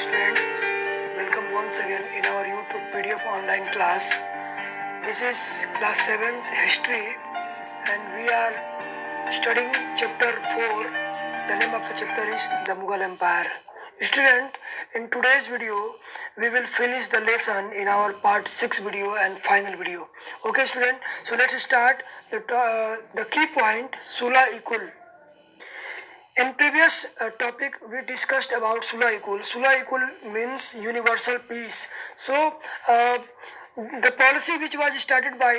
students, welcome once again in our YouTube PDF online class. This is class 7th history and we are studying chapter 4. The name of the chapter is the Mughal Empire. Student, in today's video we will finish the lesson in our part 6 video and final video. Okay student, so let's start the key point Sulh-e-Kul. In previous topic we discussed about Sulh-e-Kul. Sulh-e-Kul means universal peace. So the policy which was started by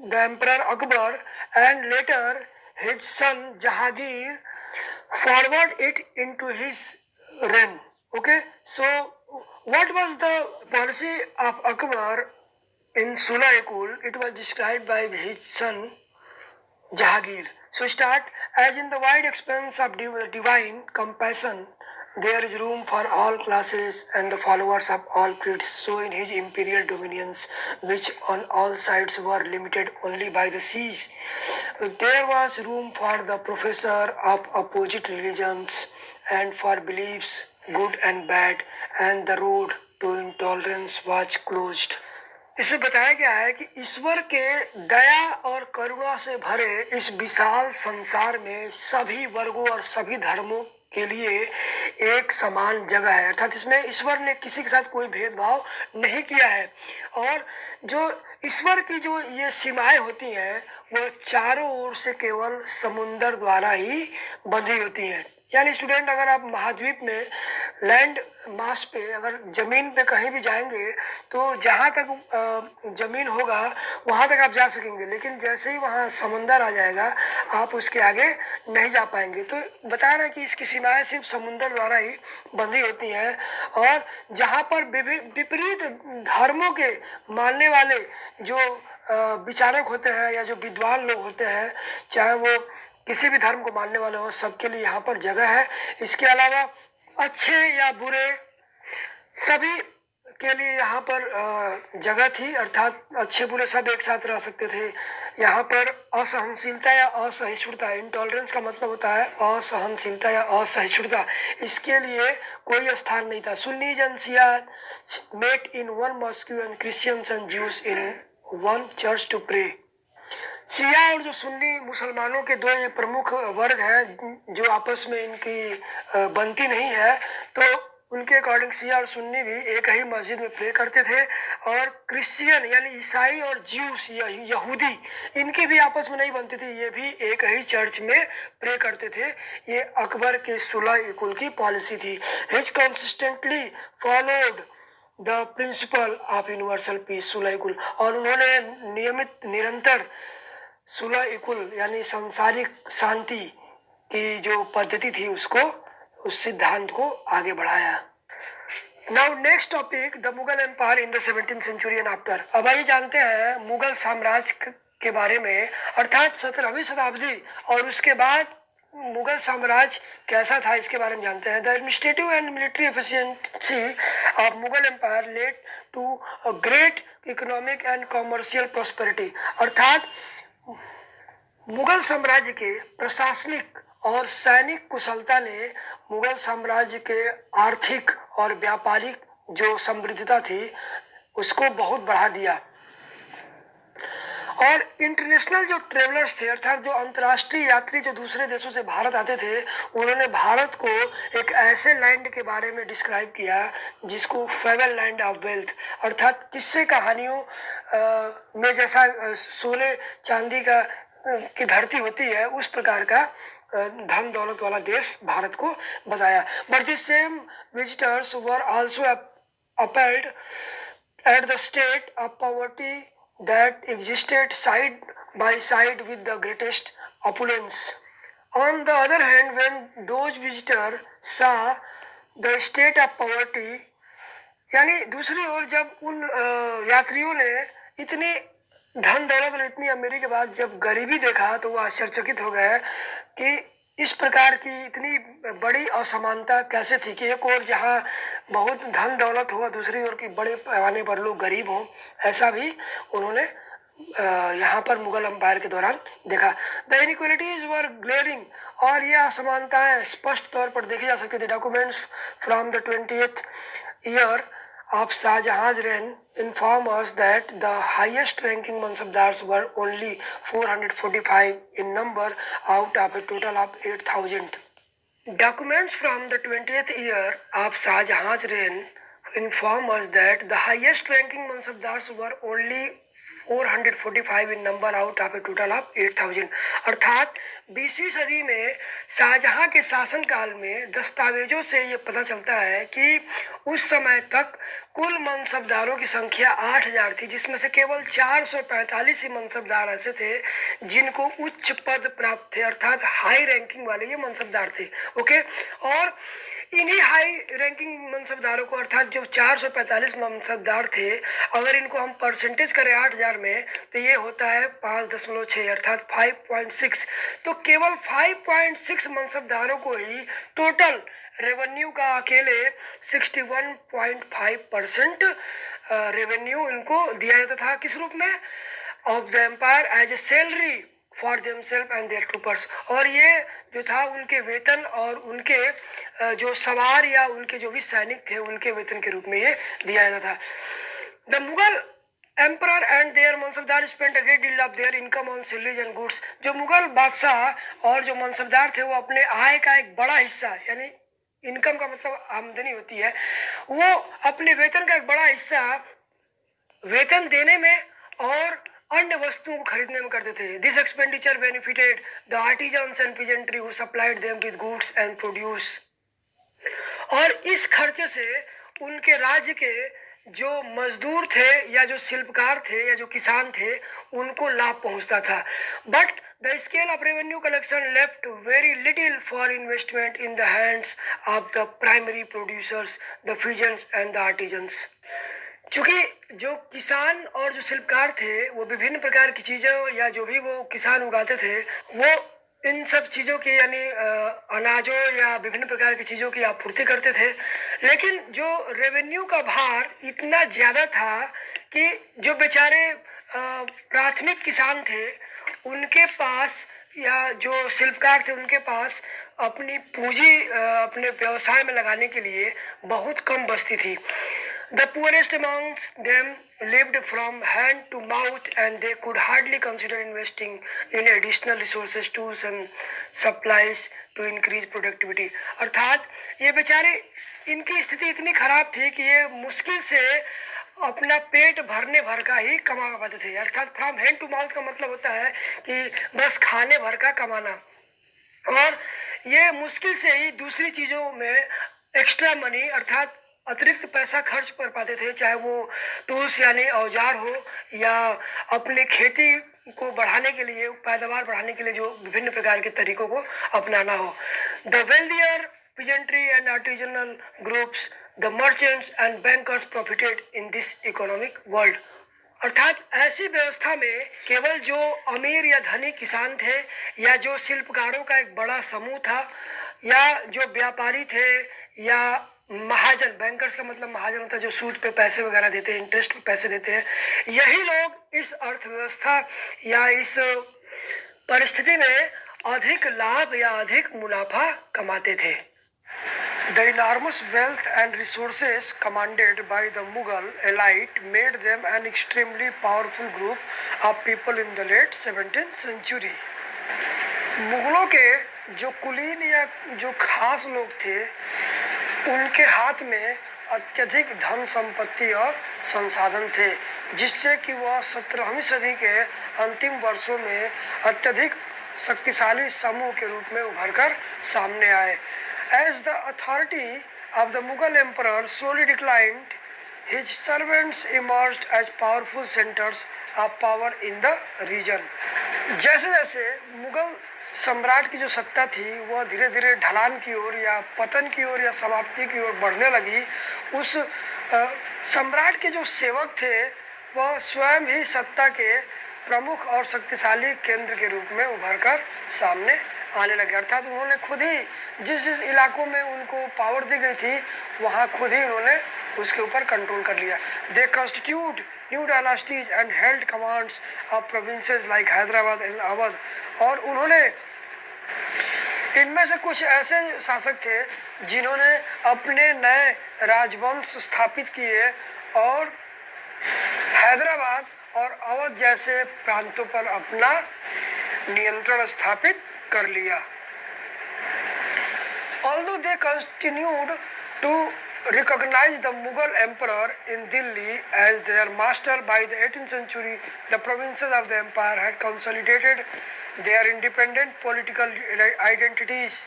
the Emperor Akbar and later his son Jahangir forward it into his reign. Okay, so what was the policy of Akbar in Sulh-e-Kul? It was described by his son Jahangir. So start, as in the wide expanse of divine compassion, there is room for all classes and the followers of all creeds. So in his imperial dominions, which on all sides were limited only by the seas, there was room for the professor of opposite religions and for beliefs good and bad, and the road to intolerance was closed. इसमें बताया गया है कि ईश्वर के दया और करुणा से भरे इस विशाल संसार में सभी वर्गों और सभी धर्मों के लिए एक समान जगह है, अर्थात इसमें ईश्वर ने किसी के साथ कोई भेदभाव नहीं किया है। और जो ईश्वर की जो ये सीमाएं होती हैं वो चारों ओर से केवल समुंदर द्वारा ही बंधी होती हैं। यानी स्टूडेंट, अगर आप महाद्वीप में लैंड मास पे अगर जमीन पे कहीं भी जाएंगे तो जहाँ तक जमीन होगा वहाँ तक आप जा सकेंगे, लेकिन जैसे ही वहाँ समुंदर आ जाएगा आप उसके आगे नहीं जा पाएंगे। तो बता रहे हैं कि इसकी सीमाएं सिर्फ समुंदर द्वारा ही बंधी होती हैं। और जहाँ पर विपरीत धर्मों के मानने वाले जो विचारक होते हैं या जो विद्वान लोग होते हैं, चाहे वो किसी भी धर्म को मानने वाले हो, सबके लिए यहाँ पर जगह है। इसके अलावा अच्छे या बुरे सभी के लिए यहाँ पर जगह थी, अर्थात अच्छे बुरे सब एक साथ रह सकते थे। यहाँ पर असहनशीलता या असहिष्णुता, इंटॉलरेंस का मतलब होता है असहनशीलता या असहिष्णुता, इसके लिए कोई स्थान नहीं था। Sunni and Shia met in one mosque and Christians and Jews in one church to pray. Shia और जो सुन्नी मुसलमानों के दो ये प्रमुख वर्ग हैं जो आपस में इनकी बनती नहीं है, तो उनके अकॉर्डिंग शिया और सुन्नी भी एक ही मस्जिद में प्रे करते थे। और क्रिश्चियन यानी ईसाई और ज्यूस यहूदी, इनके भी आपस में नहीं बनती थी, ये भी एक ही चर्च में प्रे करते थे। ये अकबर के सुलह-ए-कुल की पॉलिसी थी। His consistently followed the principle of universal peace सुलह-ए-कुल, और उन्होंने नियमित निरंतर सुलह-ए-कुल यानी सांसारिक शांति की जो पद्धति थी उसको, उस सिद्धांत को आगे बढ़ाया। Now next topic, the Mughal empire in the 17th century and after. अब आइए जानते हैं मुगल साम्राज्य के बारे में, अर्थात 17वीं शताब्दी और उसके बाद मुगल साम्राज्य कैसा था इसके बारे में जानते हैं। The administrative and military efficiency of Mughal empire led to a great economic and commercial prosperity, अर्थात मुगल साम्राज्य के प्रशासनिक और सैनिक कुशलता ने मुगल साम्राज्य के आर्थिक और व्यापारिक जो समृद्धता थी उसको बहुत बढ़ा दिया। और इंटरनेशनल जो ट्रेवलर्स थे, अर्थात जो अंतर्राष्ट्रीय यात्री जो दूसरे देशों से भारत आते थे, उन्होंने भारत को एक ऐसे लैंड के बारे में डिस्क्राइब किया जिसको फेबल लैंड ऑफ वेल्थ, अर्थात किस्से कहानियों में जैसा सोने चांदी का की धरती होती है उस प्रकार का धन दौलत वाला देश भारत को बताया। But the same visitors were also appealed at the state of poverty that existed side by side with the greatest opulence. On the other hand, when those visitors saw the state of poverty, यानी दूसरी ओर जब उन यात्रियों ने इतनी धन दौलत और इतनी अमीरी के बाद जब गरीबी देखा तो वो आश्चर्यचकित हो गए कि इस प्रकार की इतनी बड़ी असमानता कैसे थी कि एक और जहाँ बहुत धन दौलत हो, दूसरी ओर की बड़े पैमाने पर लोग गरीब हों, ऐसा भी उन्होंने यहाँ पर मुगल अंपायर के दौरान देखा। द इनइक्वालिटीज वर ग्लेरिंग, और ये असमानताएं स्पष्ट तौर पर देखी जा सकती थी। Documents from the 20th year of Shahjahan's reign inform us that the highest ranking mansabdars were only 445 in number out of a total of 8,000. Documents from the 20th year of Shahjahan's reign inform us that the highest ranking mansabdars were only 445 in number out of a total of 8,000। अर्थात 20वीं सदी में शाहजहां के शासनकाल में दस्तावेजों से ये पता चलता है कि उस समय तक कुल मनसबदारों की संख्या 8,000 थी, जिसमें से केवल 445 ही मनसबदार ऐसे थे जिनको उच्च पद प्राप्त थे, अर्थात हाई रैंकिंग वाले ये मनसबदार थे। ओके, और इन्हीं हाई रैंकिंग मनसबदारों को, अर्थात जो 445 मनसबदार थे, अगर इनको हम परसेंटेज करें 8,000 में तो ये होता है 5.6 अर्थात 5.6। तो केवल 5.6 मनसबदारों को ही टोटल रेवेन्यू का अकेले 61.5% रेवेन्यू इनको दिया जाता था। किस रूप में? Of the empire as a salary for themselves and their troopers. और ये जो था उनके वेतन और उनके जो सवार या उनके जो भी सैनिक थे उनके वेतन के रूप में ये दिया जाता था। The Mughal emperor and their mansabdar spent a great deal of their income on salaries and goods. जो मुगल बादशाह और जो मनसबदार थे वो अपने आय का एक बड़ा हिस्सा, यानी इनकम का मतलब आमदनी होती है, वो अपने वेतन का एक बड़ा हिस्सा वेतन देने में और अन्य वस्तुओं को खरीदने में करते थे। This expenditure benefited the artisans and peasantry who supplied them with goods and produce. और इस खर्चे से उनके राज्य के जो मजदूर थे या जो शिल्पकार थे या जो किसान थे उनको लाभ पहुंचता था। But the scale of revenue collection left very little for investment in the hands of the primary producers the peasants and the artisans. चूंकि जो किसान और जो शिल्पकार थे वो विभिन्न प्रकार की चीज़ों या जो भी वो किसान उगाते थे वो इन सब चीज़ों की यानी अनाजों या विभिन्न प्रकार की चीज़ों की आपूर्ति करते थे, लेकिन जो रेवेन्यू का भार इतना ज़्यादा था कि जो बेचारे प्राथमिक किसान थे उनके पास या जो शिल्पकार थे उनके पास अपनी पूंजी अपने व्यवसाय में लगाने के लिए बहुत कम बचती थी। The poorest amongst them lived from hand to mouth and they could hardly consider investing in additional resources, tools and supplies to increase productivity। अर्थात ये बेचारे इनकी स्थिति इतनी खराब थी कि ये मुश्किल से अपना पेट भरने भर का ही कमा पाते थे। अर्थात फ्रॉम हैंड टू माउथ का मतलब होता है कि बस खाने भर का कमाना, और ये मुश्किल से ही दूसरी चीज़ों में एक्स्ट्रा मनी अर्थात अतिरिक्त पैसा खर्च कर पाते थे, चाहे वो टूल्स यानी औजार हो या अपने खेती को बढ़ाने के लिए पैदावार बढ़ाने के लिए जो विभिन्न प्रकार के तरीकों को अपनाना हो। The wealthier peasantry and artisanal groups, the merchants and bankers profited in this economic world। अर्थात ऐसी व्यवस्था में केवल जो अमीर या धनी किसान थे या जो शिल्पकारों का एक बड़ा समूह था या जो व्यापारी थे या महाजन, बैंकर्स का मतलब महाजन होता है जो सूद पे पैसे वगैरह देते हैं, इंटरेस्ट पे पैसे देते हैं, यही लोग इस अर्थव्यवस्था या इस परिस्थिति में अधिक लाभ या अधिक मुनाफा कमाते थे। The enormous wealth and resources commanded by the Mughal elite made them an extremely powerful group of people in the late 17th century। मुगलों के जो कुलीन या जो खास लोग थे उनके हाथ में अत्यधिक धन संपत्ति और संसाधन थे, जिससे कि वह 17वीं सदी के अंतिम वर्षों में अत्यधिक शक्तिशाली समूह के रूप में उभरकर सामने आए। As the authority of the Mughal emperor slowly declined, his servants emerged as powerful centers of power in the region। जैसे जैसे मुगल सम्राट की जो सत्ता थी वह धीरे धीरे ढलान की ओर या पतन की ओर या समाप्ति की ओर बढ़ने लगी, उस सम्राट के जो सेवक थे वह स्वयं ही सत्ता के प्रमुख और शक्तिशाली केंद्र के रूप में उभरकर सामने आने लगे। अर्थात उन्होंने खुद ही जिस जिस इलाकों में उनको पावर दी गई थी वहाँ खुद ही उन्होंने उसके ऊपर कंट्रोल कर लिया। They constitute new dynasties and held commands of provinces like Hyderabad and Awadh. और उन्होंने इनमें से कुछ ऐसे शासक थे जिन्होंने अपने नए राजवंश स्थापित किए और हैदराबाद और अवध जैसे प्रांतों पर अपना नियंत्रण स्थापित कर लिया। Although they continued to recognize the Mughal emperor in Delhi as their master by the 18th century, the provinces of the empire had consolidated their independent political identities.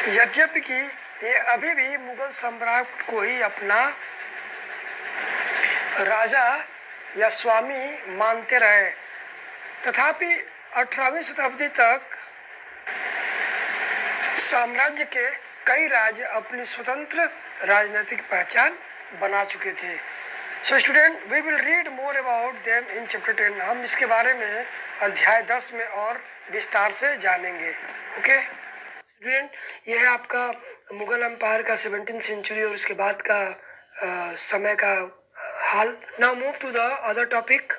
यद्यपि कि ये अभी भी मुगल सम्राट को ही अपना राजा या स्वामी मानते रहे, तथापि 18वीं शताब्दी तक साम्राज्य के कई राज्य अपनी स्वतंत्र राजनीतिक पहचान बना चुके थे। So student, we will read more about them in chapter 10। हम इसके बारे में अध्याय 10 में और विस्तार से जानेंगे। ओके स्टूडेंट, यह है आपका मुगल एम्पायर का 17th सेंचुरी और उसके बाद का समय का हाल। Now move to the other topic.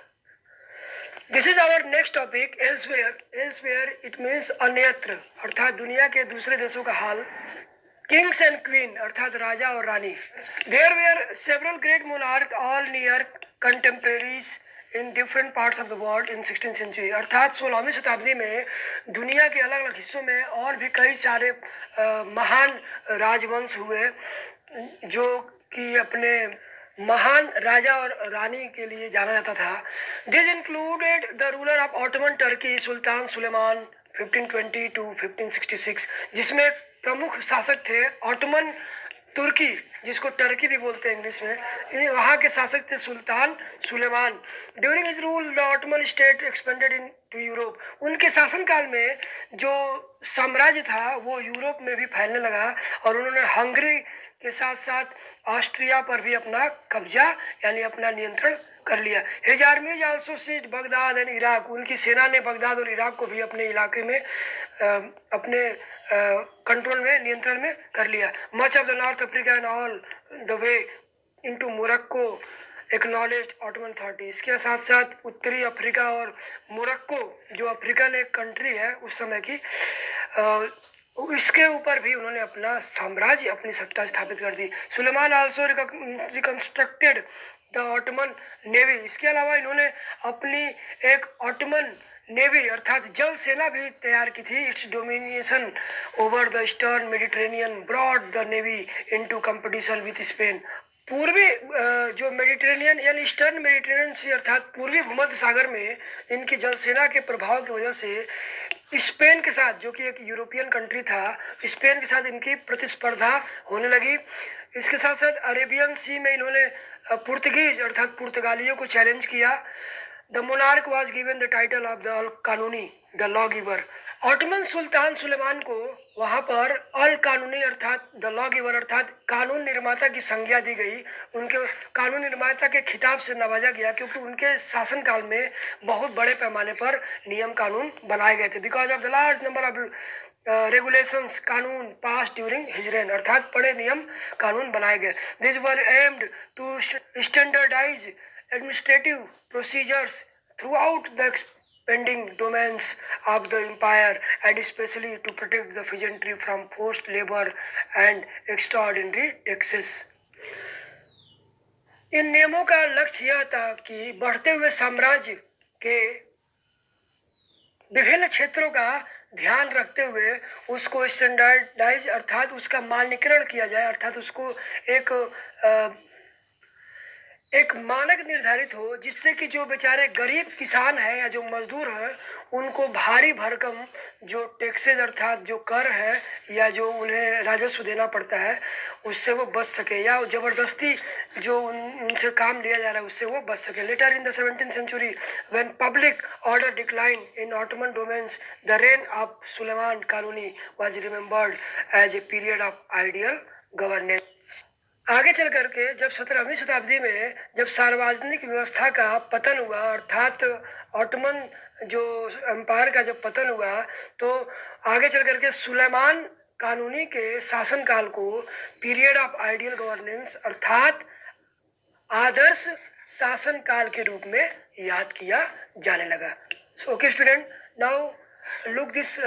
This is our next topic, elsewhere. Elsewhere it means अन्यत्र, अर्थात दुनिया के दूसरे देशों का हाल। किंग्स एंड क्वीन अर्थात राजा और रानी। There were several great monarch all near contemporaries in different parts of the world in 16th century. अर्थात 16वीं शताब्दी में दुनिया के अलग अलग हिस्सों में और भी कई सारे महान राजवंश हुए जो कि अपने महान राजा और रानी के लिए जाना जाता था। This included the ruler of Ottoman Turkey Sultan Suleiman 1520 to 1566, जिसमें प्रमुख शासक थे ऑटोमन तुर्की, जिसको टर्की भी बोलते हैं इंग्लिश में। वहाँ के शासक थे सुल्तान Suleman. During his rule the Ottoman state expanded into Europe. उनके शासनकाल में जो साम्राज्य था वो यूरोप में भी फैलने लगा और उन्होंने हंगरी के साथ साथ ऑस्ट्रिया पर भी अपना कब्जा यानी अपना नियंत्रण कर लिया। His army also seized Baghdad and Iraq. उनकी सेना ने बगदाद और इराक को भी अपने इलाके में अपने कंट्रोल में, नियंत्रण में कर लिया। Much of the north Africa and all the way into Morocco acknowledged Ottoman authority. इसके साथ साथ उत्तरी अफ्रीका और मोरक्को जो अफ्रीकन एक कंट्री है उस समय की, इसके ऊपर भी उन्होंने अपना साम्राज्य, अपनी सत्ता स्थापित कर दी। Suleman also reconstructed the Ottoman navy. इसके अलावा इन्होंने अपनी एक ऑटोमन नेवी अर्थात जल सेना भी तैयार की थी। Its domination over the eastern Mediterranean brought the navy into competition with Spain. पूर्वी जो मेडिटेरेनियन यानी ईस्टर्न मेडिटेरेनियन सी अर्थात पूर्वी भूमध्य सागर में इनकी जल सेना के प्रभाव की वजह से स्पेन के साथ, जो कि एक यूरोपियन कंट्री था, स्पेन के साथ इनकी प्रतिस्पर्धा होने लगी। इसके साथ साथ अरेबियन सी में इन्होंने पुर्तगीज अर्थात पुर्तगालियों को चैलेंज किया। The monarch was given the title of the अल कानूनी, द लॉ गिवर। ऑटोमन सुल्तान सुलेमान को वहाँ पर अल कानूनी अर्थात द लॉ गिवर अर्थात कानून निर्माता की संज्ञा दी गई। उनके कानून निर्माता के खिताब से नवाजा गया क्योंकि उनके शासनकाल में बहुत बड़े पैमाने पर नियम कानून बनाए गए थे। Because of the large number of regulations कानून पास ड्यूरिंग हिज रेन, अर्थात बड़े नियम कानून बनाए गए। This were aimed to standardise administrative procedures throughout the expanding domains of the empire and especially to protect the peasantry from forced labor and extraordinary taxes. इन नियमों का लक्ष्य यह था कि बढ़ते हुए साम्राज्य के विभिन्न क्षेत्रों का ध्यान रखते हुए उसको स्टैंडर्डाइज अर्थात उसका मानकीकरण किया जाए, अर्थात उसको एक मानक निर्धारित हो जिससे कि जो बेचारे गरीब किसान हैं या जो मजदूर हैं उनको भारी भरकम जो टैक्सेज अर्थात जो कर है या जो उन्हें राजस्व देना पड़ता है उससे वो बच सके, या ज़बरदस्ती जो उनसे काम लिया जा रहा है उससे वो बच सके। Later in the 17th century when public order decline in Ottoman domains the reign of Suleman कानूनी was remembered as a period of ideal governance. आगे चल करके जब 17वीं शताब्दी में जब सार्वजनिक व्यवस्था का पतन हुआ अर्थात ऑटोमन जो एम्पायर का जब पतन हुआ तो आगे चल करके सुलेमान कानूनी के शासनकाल को पीरियड ऑफ आइडियल गवर्नेंस अर्थात आदर्श शासनकाल के रूप में याद किया जाने लगा. So okay student, now look this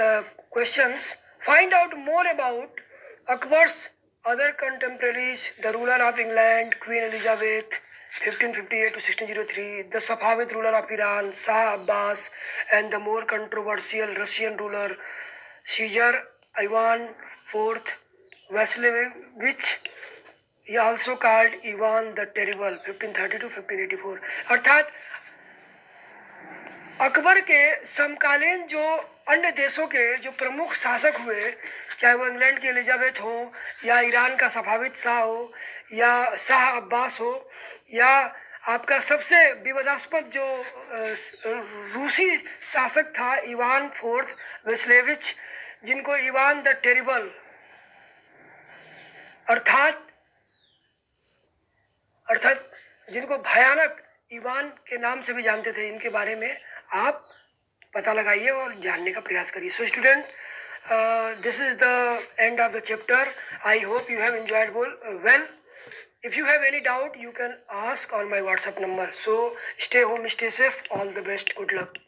questions. Find out more about Akbar's other contemporaries, the ruler of England, Queen Elizabeth, 1558 to 1603, the Safavid ruler of Iran, Shah Abbas, and the more controversial Russian ruler, Caesar Ivan IV Vasilevich, he also called Ivan the Terrible, 1530 to 1584. अर्थात अकबर के समकालीन जो अन्य देशों के जो प्रमुख शासक हुए, चाहे वो इंग्लैंड की एलिजाबेथ हो या ईरान का सफाविद शाह हो या शाह अब्बास हो या आपका सबसे विवादास्पद जो रूसी शासक था इवान फोर्थ वेस्लेविच, जिनको इवान द टेरिबल अर्थात जिनको भयानक इवान के नाम से भी जानते थे, इनके बारे में आप पता लगाइए और जानने का प्रयास करिए. So student, this is the end of the chapter. I hope you have enjoyed well. If you have any doubt, you can ask on my WhatsApp number. So stay home, stay safe. All the best. Good luck.